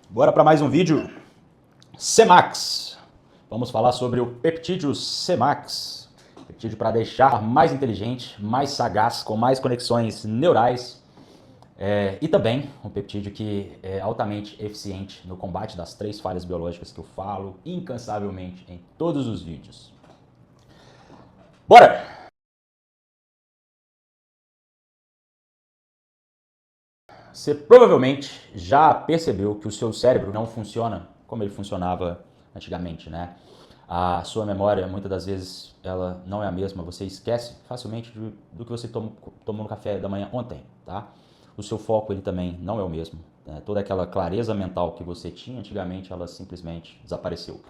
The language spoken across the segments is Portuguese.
Bora para mais um vídeo. Cemax. Vamos falar sobre o peptídeo Cemax. Peptídeo para deixar mais inteligente, mais sagaz, com mais conexões neurais. E também um peptídeo que é altamente eficiente no combate das 3 falhas biológicas que eu falo incansavelmente em todos os vídeos. Bora! Você provavelmente já percebeu que o seu cérebro não funciona como ele funcionava antigamente, né? A sua memória, muitas das vezes, ela não é a mesma. Você esquece facilmente do que você tomou no café da manhã ontem, tá? O seu foco, ele também não é o mesmo. Né? Toda aquela clareza mental que você tinha antigamente, ela simplesmente desapareceu.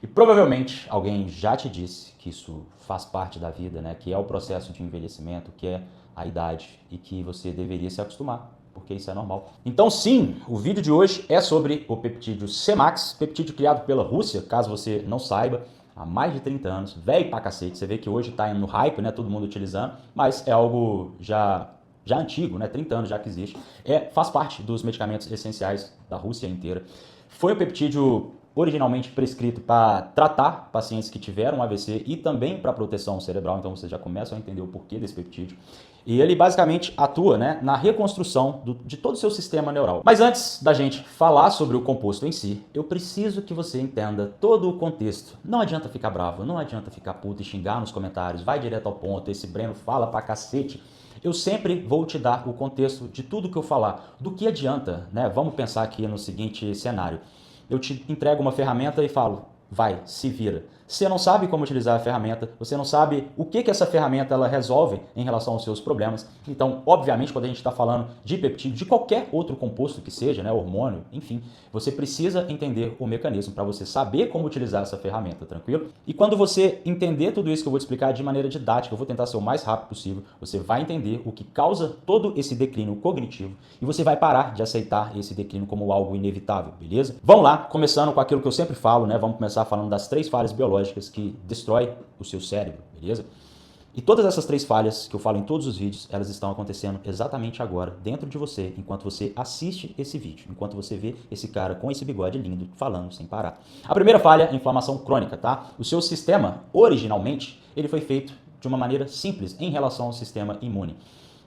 E provavelmente alguém já te disse que isso faz parte da vida, né? Que é o processo de envelhecimento, que é a idade e que você deveria se acostumar, porque isso é normal. Então sim, o vídeo de hoje é sobre o peptídeo Cemax, peptídeo criado pela Rússia, caso você não saiba, há mais de 30 anos, velho pra cacete. Você vê que hoje tá no hype, né? Todo mundo utilizando, mas é algo já antigo, né? 30 anos já que existe. Faz parte dos medicamentos essenciais da Rússia inteira. Foi um peptídeo originalmente prescrito para tratar pacientes que tiveram AVC e também para proteção cerebral, então vocês já começam a entender o porquê desse peptídeo. E ele basicamente atua, né, na reconstrução de todo o seu sistema neural. Mas antes da gente falar sobre o composto em si, eu preciso que você entenda todo o contexto. Não adianta ficar bravo, não adianta ficar puto e xingar nos comentários, vai direto ao ponto, esse Breno fala pra cacete. Eu sempre vou te dar o contexto de tudo que eu falar. Do que adianta, né? Vamos pensar aqui no seguinte cenário. Eu te entrego uma ferramenta e falo, vai, se vira. Você não sabe como utilizar a ferramenta, você não sabe o que essa ferramenta ela resolve em relação aos seus problemas. Então, obviamente, quando a gente está falando de peptídeo, de qualquer outro composto que seja, né, hormônio, enfim, você precisa entender o mecanismo para você saber como utilizar essa ferramenta, tranquilo? E quando você entender tudo isso que eu vou te explicar de maneira didática, eu vou tentar ser o mais rápido possível, você vai entender o que causa todo esse declínio cognitivo e você vai parar de aceitar esse declínio como algo inevitável, beleza? Vamos lá, começando com aquilo que eu sempre falo, né? Vamos começar falando das 3 falhas biológicas que destrói o seu cérebro, beleza? E todas essas 3 falhas que eu falo em todos os vídeos, elas estão acontecendo exatamente agora, dentro de você, enquanto você assiste esse vídeo, enquanto você vê esse cara com esse bigode lindo falando sem parar. A primeira falha é a inflamação crônica, tá? O seu sistema, originalmente, ele foi feito de uma maneira simples em relação ao sistema imune.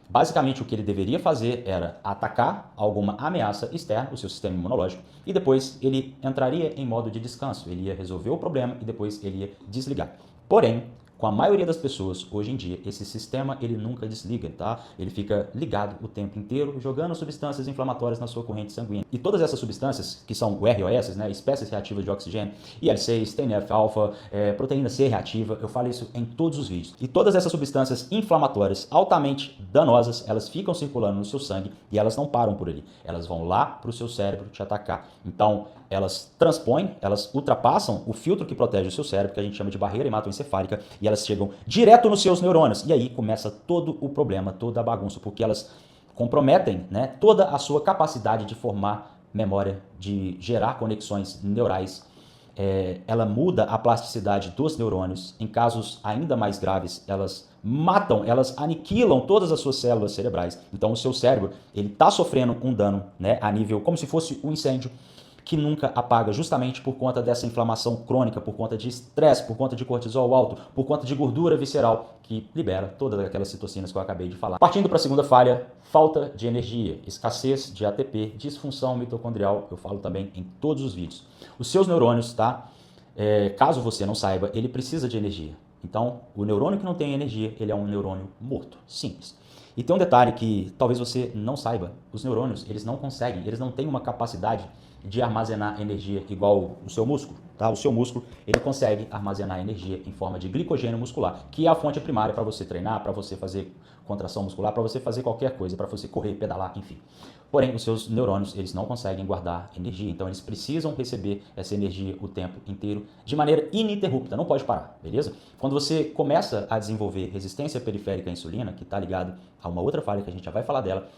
Basicamente, o que ele deveria fazer era atacar alguma ameaça externa, o seu sistema imunológico, e depois ele entraria em modo de descanso. Ele ia resolver o problema e depois ele ia desligar. Porém, com a maioria das pessoas, hoje em dia, esse sistema ele nunca desliga, tá? Ele fica ligado o tempo inteiro, jogando substâncias inflamatórias na sua corrente sanguínea. E todas essas substâncias, que são o ROS, né, espécies reativas de oxigênio, IL-6, TNF-alfa, proteína C reativa, eu falo isso em todos os vídeos. E todas essas substâncias inflamatórias altamente danosas, elas ficam circulando no seu sangue e elas não param por ali. Elas vão lá para o seu cérebro te atacar. Então, elas transpõem, elas ultrapassam o filtro que protege o seu cérebro, que a gente chama de barreira hematoencefálica, e elas chegam direto nos seus neurônios. E aí começa todo o problema, toda a bagunça, porque elas comprometem, né, toda a sua capacidade de formar memória, de gerar conexões neurais. Ela muda a plasticidade dos neurônios. Em casos ainda mais graves, elas matam, elas aniquilam todas as suas células cerebrais. Então o seu cérebro ele está sofrendo um dano, né, a nível como se fosse um incêndio que nunca apaga, justamente por conta dessa inflamação crônica, por conta de estresse, por conta de cortisol alto, por conta de gordura visceral, que libera todas aquelas citocinas que eu acabei de falar. Partindo para a segunda falha, falta de energia, escassez de ATP, disfunção mitocondrial, eu falo também em todos os vídeos. Os seus neurônios, tá? Caso você não saiba, ele precisa de energia. Então, o neurônio que não tem energia, ele é um neurônio morto, simples. E tem um detalhe que talvez você não saiba, os neurônios, eles não conseguem, eles não têm uma capacidade de armazenar energia igual o seu músculo, tá? O seu músculo, ele consegue armazenar energia em forma de glicogênio muscular, que é a fonte primária para você treinar, para você fazer contração muscular, para você fazer qualquer coisa, para você correr, pedalar, enfim. Porém, os seus neurônios, eles não conseguem guardar energia, então eles precisam receber essa energia o tempo inteiro, de maneira ininterrupta, não pode parar, beleza? Quando você começa a desenvolver resistência periférica à insulina, que está ligado a uma outra falha que a gente já vai falar dela,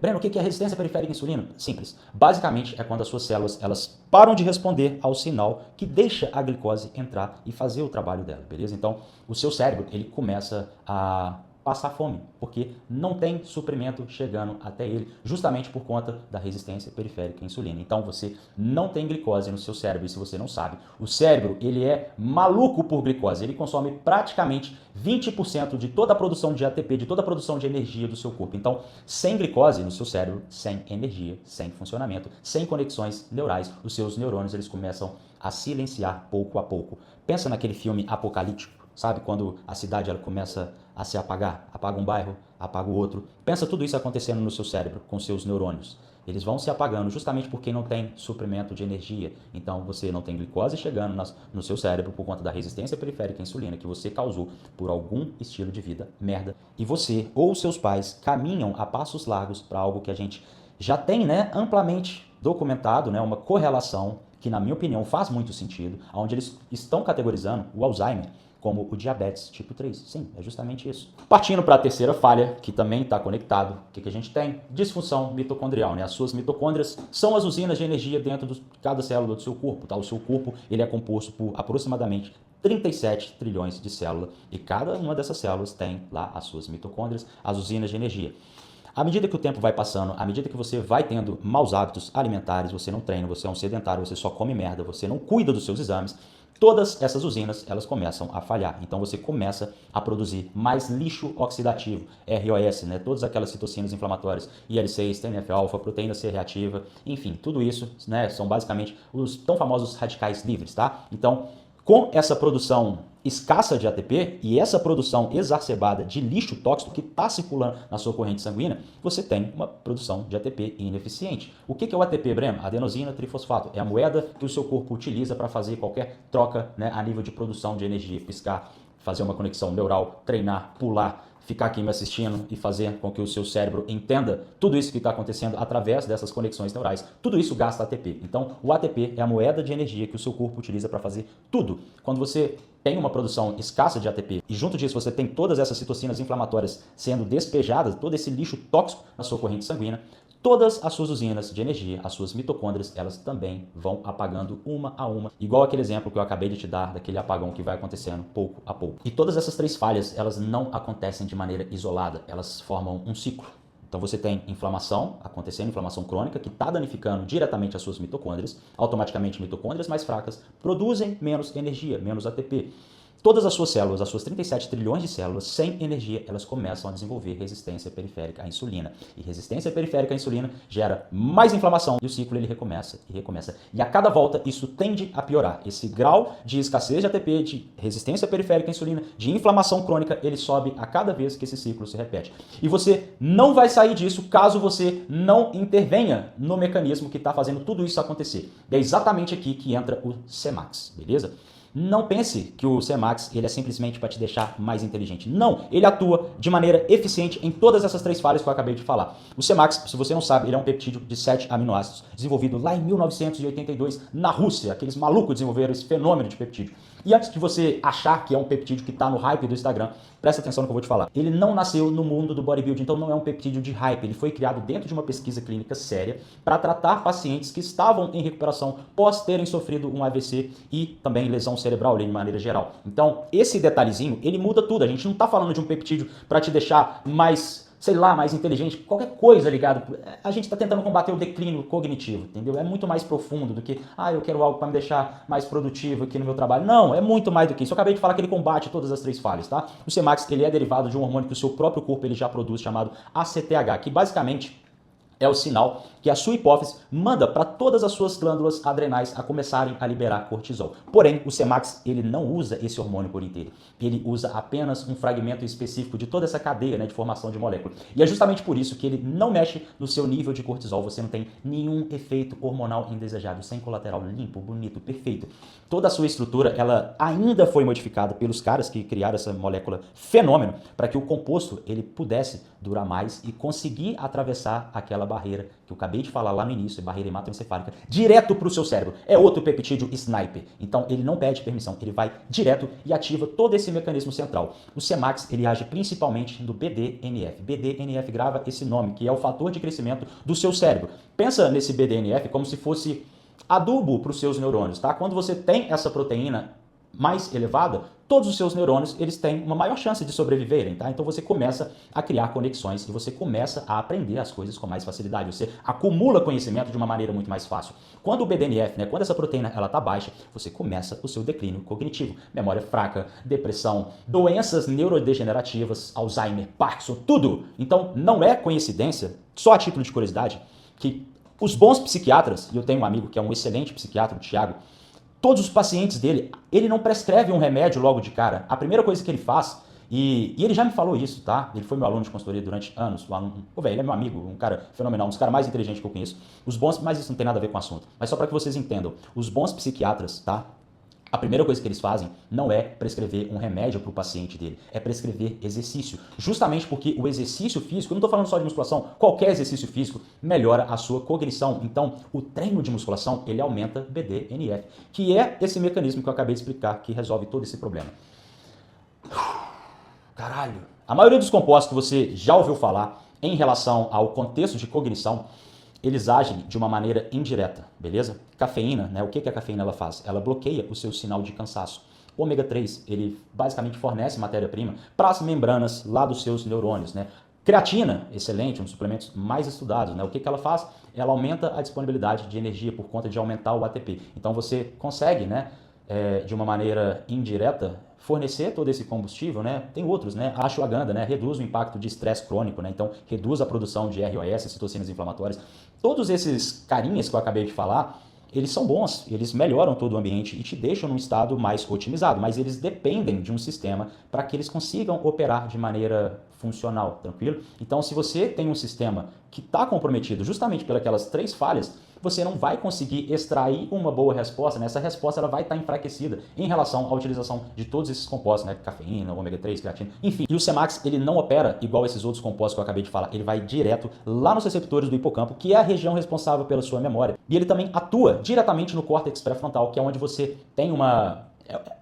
Breno, o que é resistência periférica à insulina? Simples. Basicamente é quando as suas células elas param de responder ao sinal que deixa a glicose entrar e fazer o trabalho dela, beleza? Então, o seu cérebro ele começa a passar fome, porque não tem suprimento chegando até ele, justamente por conta da resistência periférica à insulina. Então você não tem glicose no seu cérebro, e se você não sabe, o cérebro ele é maluco por glicose, ele consome praticamente 20% de toda a produção de ATP, de toda a produção de energia do seu corpo. Então, sem glicose no seu cérebro, sem energia, sem funcionamento, sem conexões neurais, os seus neurônios eles começam a silenciar pouco a pouco. Pensa naquele filme apocalíptico, sabe? Quando a cidade ela começa a se apagar, apaga um bairro, apaga o outro. Pensa tudo isso acontecendo no seu cérebro, com seus neurônios. Eles vão se apagando justamente porque não tem suprimento de energia. Então você não tem glicose chegando no seu cérebro por conta da resistência periférica à insulina que você causou por algum estilo de vida merda. E você ou seus pais caminham a passos largos para algo que a gente já tem, né, amplamente documentado, né, uma correlação que, na minha opinião, faz muito sentido, onde eles estão categorizando o Alzheimer como o diabetes tipo 3. Sim, é justamente isso. Partindo para a terceira falha, que também está conectado, o que a gente tem? Disfunção mitocondrial, né? As suas mitocôndrias são as usinas de energia dentro de cada célula do seu corpo, tá? O seu corpo ele é composto por aproximadamente 37 trilhões de células e cada uma dessas células tem lá as suas mitocôndrias, as usinas de energia. À medida que o tempo vai passando, à medida que você vai tendo maus hábitos alimentares, você não treina, você é um sedentário, você só come merda, você não cuida dos seus exames, todas essas usinas elas começam a falhar. Então você começa a produzir mais lixo oxidativo, ROS, né? Todas aquelas citocinas inflamatórias, IL-6, TNF-alfa, proteína C reativa, enfim, tudo isso, né, são basicamente os tão famosos radicais livres, tá? Então, com essa produção escassa de ATP e essa produção exacerbada de lixo tóxico que está circulando na sua corrente sanguínea, você tem uma produção de ATP ineficiente. O que é o ATP, Breno? Adenosina trifosfato. É a moeda que o seu corpo utiliza para fazer qualquer troca, né, a nível de produção de energia, piscar, fazer uma conexão neural, treinar, pular, ficar aqui me assistindo e fazer com que o seu cérebro entenda tudo isso que está acontecendo através dessas conexões neurais. Tudo isso gasta ATP. Então, o ATP é a moeda de energia que o seu corpo utiliza para fazer tudo. Quando você tem uma produção escassa de ATP e junto disso você tem todas essas citocinas inflamatórias sendo despejadas, todo esse lixo tóxico na sua corrente sanguínea, todas as suas usinas de energia, as suas mitocôndrias, elas também vão apagando uma a uma, igual aquele exemplo que eu acabei de te dar, daquele apagão que vai acontecendo pouco a pouco. E todas essas três falhas, elas não acontecem de maneira isolada, elas formam um ciclo. Então você tem inflamação acontecendo, inflamação crônica, que está danificando diretamente as suas mitocôndrias. Automaticamente mitocôndrias mais fracas produzem menos energia, menos ATP. Todas as suas células, as suas 37 trilhões de células, sem energia, elas começam a desenvolver resistência periférica à insulina. E resistência periférica à insulina gera mais inflamação e o ciclo ele recomeça e recomeça. E a cada volta isso tende a piorar. Esse grau de escassez de ATP, de resistência periférica à insulina, de inflamação crônica, ele sobe a cada vez que esse ciclo se repete. E você não vai sair disso caso você não intervenha no mecanismo que está fazendo tudo isso acontecer. E é exatamente aqui que entra o CEMAX, beleza? Não pense que o CEMAX ele é simplesmente para te deixar mais inteligente. Não, ele atua de maneira eficiente em todas essas três falhas que eu acabei de falar. O CEMAX, se você não sabe, ele é um peptídeo de 7 aminoácidos, desenvolvido lá em 1982 na Rússia. Aqueles malucos desenvolveram esse fenômeno de peptídeo. E antes de você achar que é um peptídeo que está no hype do Instagram, presta atenção no que eu vou te falar. Ele não nasceu no mundo do bodybuilding, então não é um peptídeo de hype. Ele foi criado dentro de uma pesquisa clínica séria para tratar pacientes que estavam em recuperação pós terem sofrido um AVC e também lesão cerebral de maneira geral. Então, esse detalhezinho, ele muda tudo. A gente não está falando de um peptídeo para te deixar mais, sei lá, mais inteligente, qualquer coisa ligado. A gente está tentando combater o declínio cognitivo, entendeu? É muito mais profundo do que, eu quero algo para me deixar mais produtivo aqui no meu trabalho. Não, é muito mais do que isso. Eu acabei de falar que ele combate todas as três falhas, tá? O CEMAX, ele é derivado de um hormônio que o seu próprio corpo ele já produz, chamado ACTH, que basicamente é o sinal que a sua hipófise manda para todas as suas glândulas adrenais a começarem a liberar cortisol. Porém, o CEMAX ele não usa esse hormônio por inteiro. Ele usa apenas um fragmento específico de toda essa cadeia, né, de formação de molécula. E é justamente por isso que ele não mexe no seu nível de cortisol. Você não tem nenhum efeito hormonal indesejado, sem colateral, limpo, bonito, perfeito. Toda a sua estrutura, ela ainda foi modificada pelos caras que criaram essa molécula fenômeno para que o composto ele pudesse durar mais e conseguir atravessar aquela barreira que eu acabei de falar lá no início, barreira hematoencefálica, direto para o seu cérebro. É outro peptídeo sniper. Então ele não pede permissão, ele vai direto e ativa todo esse mecanismo central. O CEMAX ele age principalmente no BDNF. BDNF grava esse nome, que é o fator de crescimento do seu cérebro. Pensa nesse BDNF como se fosse adubo para os seus neurônios, tá? Quando você tem essa proteína mais elevada, todos os seus neurônios eles têm uma maior chance de sobreviverem, tá? Então você começa a criar conexões e você começa a aprender as coisas com mais facilidade. Você acumula conhecimento de uma maneira muito mais fácil. Quando o BDNF, né, quando essa proteína ela tá baixa, você começa o seu declínio cognitivo. Memória fraca, depressão, doenças neurodegenerativas, Alzheimer, Parkinson, tudo. Então não é coincidência, só a título de curiosidade, que os bons psiquiatras, e eu tenho um amigo que é um excelente psiquiatra, o Thiago, todos os pacientes dele, ele não prescreve um remédio logo de cara. A primeira coisa que ele faz, e ele já me falou isso, tá? Ele foi meu aluno de consultoria durante anos. Ele é meu amigo, um cara fenomenal, um dos caras mais inteligentes que eu conheço. Os bons, mas isso não tem nada a ver com o assunto. Mas só para que vocês entendam, os bons psiquiatras, tá? A primeira coisa que eles fazem não é prescrever um remédio para o paciente dele, é prescrever exercício. Justamente porque o exercício físico, eu não estou falando só de musculação, qualquer exercício físico melhora a sua cognição. Então, o treino de musculação, ele aumenta BDNF, que é esse mecanismo que eu acabei de explicar, que resolve todo esse problema. Caralho! A maioria dos compostos que você já ouviu falar em relação ao contexto de cognição, eles agem de uma maneira indireta, beleza? Cafeína, né? O que a cafeína ela faz? Ela bloqueia o seu sinal de cansaço. O ômega 3, ele basicamente fornece matéria-prima para as membranas lá dos seus neurônios, né? Creatina, excelente, um dos suplementos mais estudados, né? O que ela faz? Ela aumenta a disponibilidade de energia por conta de aumentar o ATP. Então você consegue, né, de uma maneira indireta, fornecer todo esse combustível, né? Tem outros, né? A ashwagandha, né? Reduz o impacto de estresse crônico, né? Então reduz a produção de ROS, citocinas inflamatórias. Todos esses carinhas que eu acabei de falar, eles são bons, eles melhoram todo o ambiente e te deixam num estado mais otimizado, mas eles dependem de um sistema para que eles consigam operar de maneira funcional, tranquilo? Então, se você tem um sistema que está comprometido justamente pelas 3 falhas, você não vai conseguir extrair uma boa resposta, né? Essa resposta ela vai estar enfraquecida em relação à utilização de todos esses compostos, né? Cafeína, ômega 3, creatina, enfim. E o Cemax, ele não opera igual esses outros compostos que eu acabei de falar, ele vai direto lá nos receptores do hipocampo, que é a região responsável pela sua memória. E ele também atua diretamente no córtex pré-frontal, que é onde você tem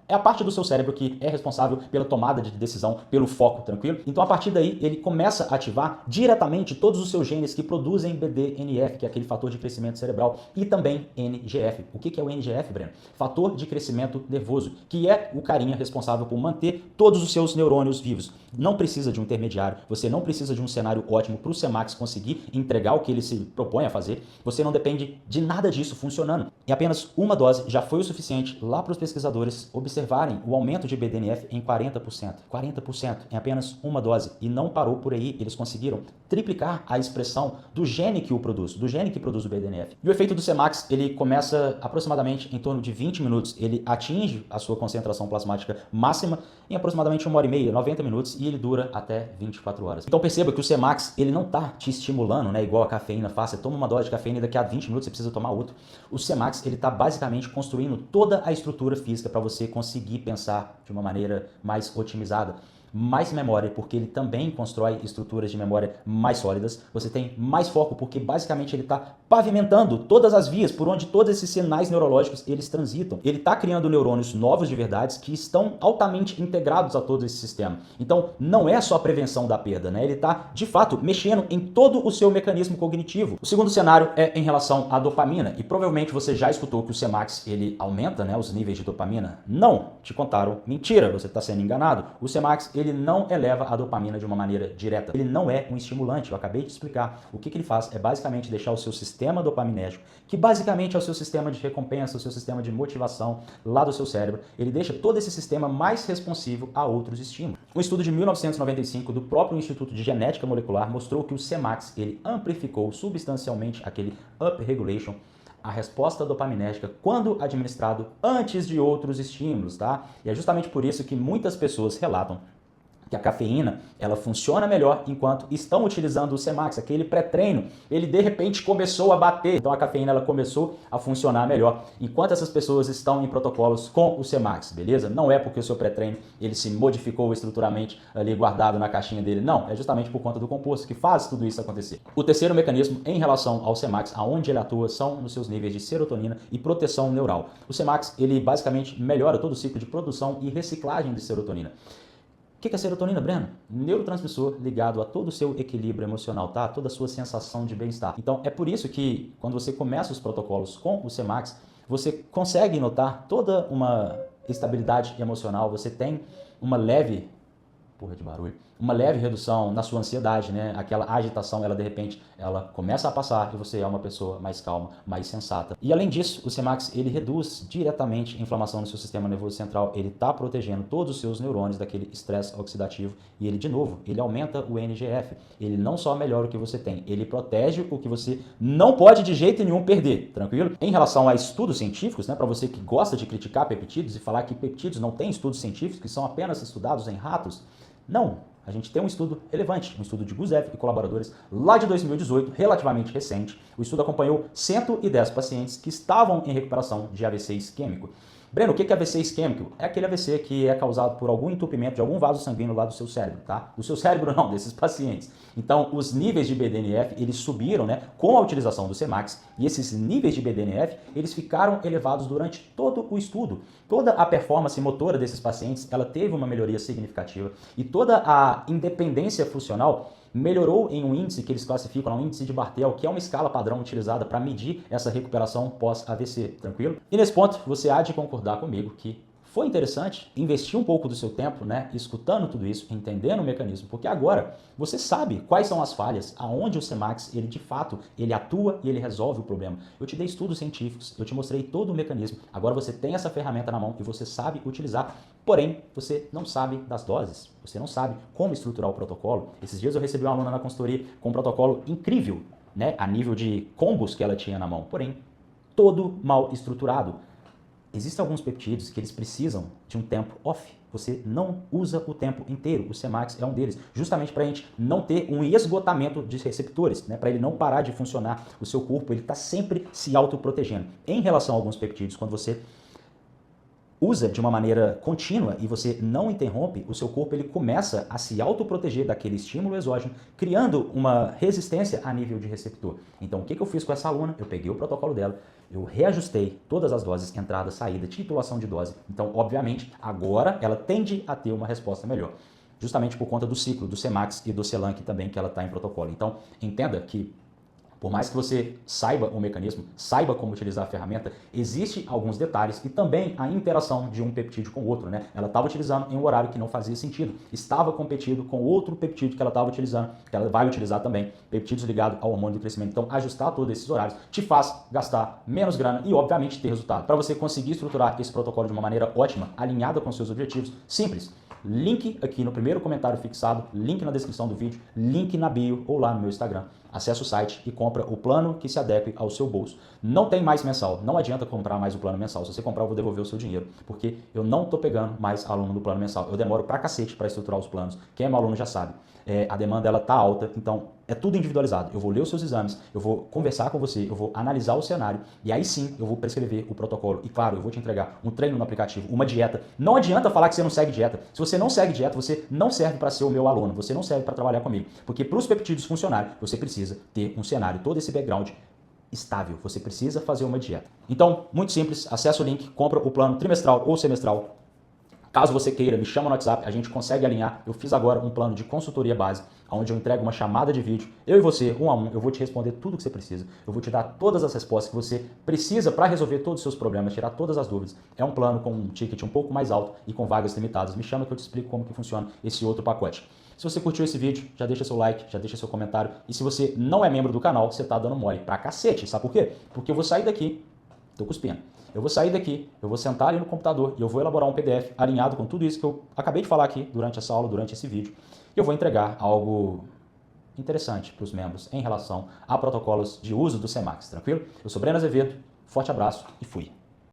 é a parte do seu cérebro que é responsável pela tomada de decisão, pelo foco, tranquilo? Então, a partir daí, ele começa a ativar diretamente todos os seus genes que produzem BDNF, que é aquele fator de crescimento cerebral, e também NGF. O que é o NGF, Breno? Fator de crescimento nervoso, que é o carinha responsável por manter todos os seus neurônios vivos. Não precisa de um intermediário, você não precisa de um cenário ótimo para o Cemax conseguir entregar o que ele se propõe a fazer. Você não depende de nada disso funcionando. Em apenas uma dose já foi o suficiente lá para os pesquisadores observarem o aumento de BDNF em 40%. 40% em apenas uma dose. E não parou por aí, eles conseguiram triplicar a expressão do gene que o produz, do gene que produz o BDNF. E o efeito do Cemax, ele começa aproximadamente em torno de 20 minutos. Ele atinge a sua concentração plasmática máxima em aproximadamente 1h30, 90 minutos, e ele dura até 24 horas. Então perceba que o Cemax, ele não está te estimulando, né, igual a cafeína faz. Você toma uma dose de cafeína e daqui a 20 minutos você precisa tomar outro. O Cemax, ele está basicamente construindo toda a estrutura física para você conseguir pensar de uma maneira mais otimizada. Mais memória, porque ele também constrói estruturas de memória mais sólidas. Você tem mais foco, porque basicamente ele está pavimentando todas as vias por onde todos esses sinais neurológicos eles transitam. Ele está criando neurônios novos de verdade que estão altamente integrados a todo esse sistema. Então, não é só a prevenção da perda, né? Ele está, de fato, mexendo em todo o seu mecanismo cognitivo. O segundo cenário é em relação à dopamina, e provavelmente você já escutou que o Cemax, ele aumenta, né, os níveis de dopamina. Não, te contaram mentira, você está sendo enganado. O Cemax, ele não eleva a dopamina de uma maneira direta. Ele não é um estimulante, eu acabei de explicar. O que ele faz é basicamente deixar o seu sistema dopaminérgico, que basicamente é o seu sistema de recompensa, o seu sistema de motivação lá do seu cérebro, ele deixa todo esse sistema mais responsivo a outros estímulos. Um estudo de 1995 do próprio Instituto de Genética Molecular mostrou que o Cemax, ele amplificou substancialmente aquele upregulation, a resposta dopaminérgica quando administrado antes de outros estímulos, tá? E é justamente por isso que muitas pessoas relatam que a cafeína, ela funciona melhor enquanto estão utilizando o Cemax, aquele pré-treino, ele de repente começou a bater, então a cafeína ela começou a funcionar melhor, enquanto essas pessoas estão em protocolos com o Cemax, beleza? Não é porque o seu pré-treino, ele se modificou estruturalmente ali guardado na caixinha dele, não, é justamente por conta do composto que faz tudo isso acontecer. O terceiro mecanismo em relação ao Cemax, aonde ele atua, são nos seus níveis de serotonina e proteção neural. O Cemax, ele basicamente melhora todo o ciclo de produção e reciclagem de serotonina. O que é serotonina, Breno? Neurotransmissor ligado a todo o seu equilíbrio emocional, tá? Toda a sua sensação de bem-estar. Então, é por isso que, quando você começa os protocolos com o Cemax, você consegue notar toda uma estabilidade emocional, você tem uma leve uma leve redução na sua ansiedade, né? Aquela agitação, ela de repente, ela começa a passar e você é uma pessoa mais calma, mais sensata. E além disso, o Cemax, ele reduz diretamente a inflamação no seu sistema nervoso central, ele está protegendo todos os seus neurônios daquele estresse oxidativo e ele, de novo, ele aumenta o NGF. Ele não só melhora o que você tem, ele protege o que você não pode de jeito nenhum perder, tranquilo? Em relação a estudos científicos, né, para você que gosta de criticar peptídeos e falar que peptídeos não têm estudos científicos, que são apenas estudados em ratos, não, a gente tem um estudo relevante, um estudo de Guzev e colaboradores lá de 2018, relativamente recente. O estudo acompanhou 110 pacientes que estavam em recuperação de AVC isquêmico. Breno, o que é AVC isquêmico? É aquele AVC que é causado por algum entupimento de algum vaso sanguíneo lá do seu cérebro, tá? Do seu cérebro não, desses pacientes. Então, os níveis de BDNF, eles subiram, né, com a utilização do Cemax, e esses níveis de BDNF, eles ficaram elevados durante todo o estudo. Toda a performance motora desses pacientes, ela teve uma melhoria significativa, e toda a independência funcional melhorou em um índice que eles classificam, um índice de Barthel, que é uma escala padrão utilizada para medir essa recuperação pós-AVC, tranquilo? E nesse ponto, você há de concordar comigo que foi interessante investir um pouco do seu tempo, né, escutando tudo isso, entendendo o mecanismo, porque agora você sabe quais são as falhas, aonde o Cemax, ele de fato, ele atua e ele resolve o problema. Eu te dei estudos científicos, eu te mostrei todo o mecanismo, agora você tem essa ferramenta na mão e você sabe utilizar, porém, você não sabe das doses, você não sabe como estruturar o protocolo. Esses dias eu recebi uma aluna na consultoria com um protocolo incrível, né, a nível de combos que ela tinha na mão, porém, todo mal estruturado. Existem alguns peptídeos que eles precisam de um tempo off. Você não usa o tempo inteiro. O Cemax é um deles. Justamente para a gente não ter um esgotamento de receptores, né? Para ele não parar de funcionar. O seu corpo ele está sempre se autoprotegendo. Em relação a alguns peptídeos, quando você usa de uma maneira contínua e você não interrompe, o seu corpo ele começa a se autoproteger daquele estímulo exógeno, criando uma resistência a nível de receptor. Então, o que eu fiz com essa aluna? Eu peguei o protocolo dela, eu reajustei todas as doses, entrada, saída, titulação de dose. Então, obviamente, agora ela tende a ter uma resposta melhor. Justamente por conta do ciclo do Cemax e do Celanc também que ela está em protocolo. Então, entenda que por mais que você saiba o mecanismo, saiba como utilizar a ferramenta, existem alguns detalhes e também a interação de um peptídeo com o outro, né? Ela estava utilizando em um horário que não fazia sentido, estava competindo com outro peptídeo que ela estava utilizando, que ela vai utilizar também, peptídeos ligados ao hormônio do crescimento. Então, ajustar todos esses horários te faz gastar menos grana e, obviamente, ter resultado. Para você conseguir estruturar esse protocolo de uma maneira ótima, alinhada com seus objetivos, simples. Link aqui no primeiro comentário fixado, link na descrição do vídeo, link na bio ou lá no meu Instagram. Acesse o site e compra o plano que se adeque ao seu bolso. Não tem mais mensal, não adianta comprar mais o plano mensal. Se você comprar, eu vou devolver o seu dinheiro, porque eu não estou pegando mais aluno do plano mensal. Eu demoro pra cacete para estruturar os planos. Quem é meu aluno já sabe. A demanda ela tá alta, então é tudo individualizado. Eu vou ler os seus exames, eu vou conversar com você, eu vou analisar o cenário e aí sim eu vou prescrever o protocolo. E claro, eu vou te entregar um treino no aplicativo, uma dieta. Não adianta falar que você não segue dieta. Se você não segue dieta, você não serve para ser o meu aluno, você não serve para trabalhar comigo. Porque para os peptídeos funcionarem, você precisa ter um cenário, todo esse background estável. Você precisa fazer uma dieta. Então, muito simples, acessa o link, compra o plano trimestral ou semestral. Caso você queira, me chama no WhatsApp, a gente consegue alinhar. Eu fiz agora um plano de consultoria base, onde eu entrego uma chamada de vídeo, eu e você, um a um, eu vou te responder tudo o que você precisa. Eu vou te dar todas as respostas que você precisa para resolver todos os seus problemas, tirar todas as dúvidas. É um plano com um ticket um pouco mais alto e com vagas limitadas. Me chama que eu te explico como que funciona esse outro pacote. Se você curtiu esse vídeo, já deixa seu like, já deixa seu comentário. E se você não é membro do canal, você tá dando mole pra cacete. Sabe por quê? Porque eu vou sair daqui, tô cuspindo. Eu vou sair daqui, eu vou sentar ali no computador e eu vou elaborar um PDF alinhado com tudo isso que eu acabei de falar aqui durante essa aula, durante esse vídeo. E eu vou entregar algo interessante para os membros em relação a protocolos de uso do Cemax, tranquilo? Eu sou Breno Azevedo, forte abraço e fui!